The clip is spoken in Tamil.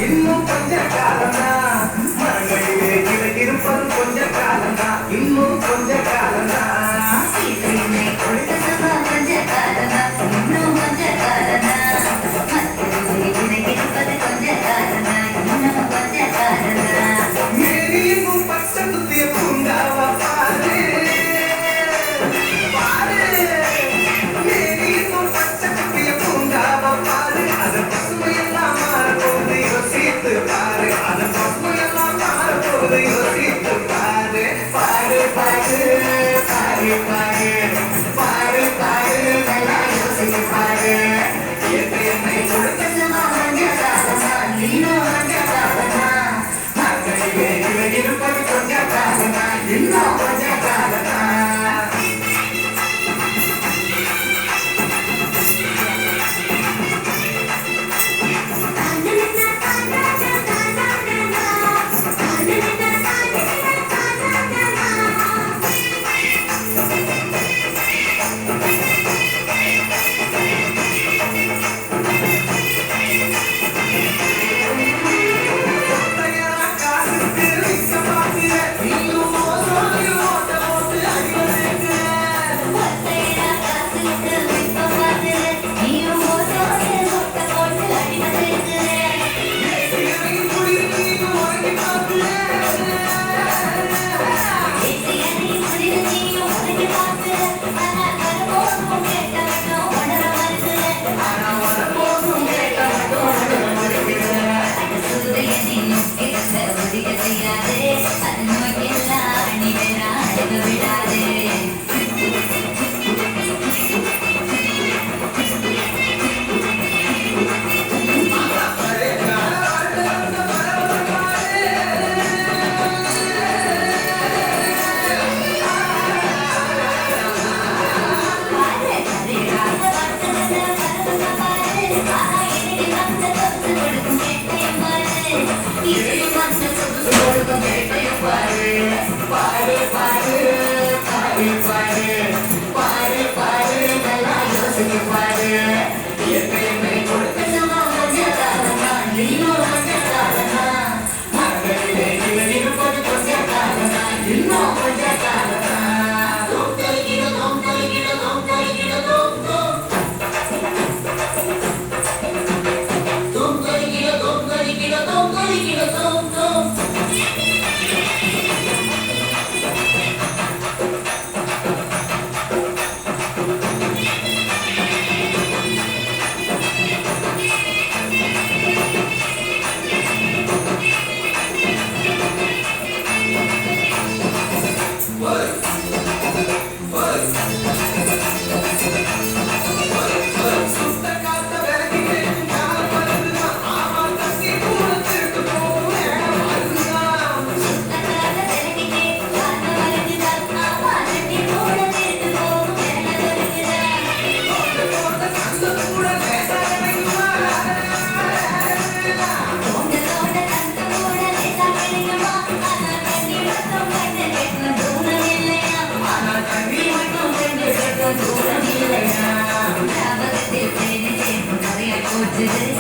இன்னும் கொஞ்ச காலம்னா மரங்களிலே கிளை இருப்பது கொஞ்ச காலம்னா இன்னும் கொஞ்ச காலம்னா கொஞ்ச காலம்னா இன்னும் கொஞ்ச காலம்னா மரங்களிலே கிளை இருப்பது கொஞ்ச காலம்னா இன்னும் கொஞ்ச காலம்னா மேரியும் பச்சை குத்திய பூங்காவா பாரு பாரு மேரியும் பச்சை குத்திய பூங்காவா பாரு அது பசுமையெல்லாம் மாறப்போகுது யோசித்து பாரு அது பசுமையெல்லாம் மாறப்போகுது யோசித்து பாரு பாரு பாரு பாரு பாரு பாரு பாரு நல்லா யோசித்து பாரு என்னை கொடுத்த கொஞ்ச காலம்னா இன்னும் கொஞ்ச காலம்னா மரங்களிலே கிளை இருப்பது கொஞ்ச காலம்னா இன்னும் கொஞ்ச காலம்னா Today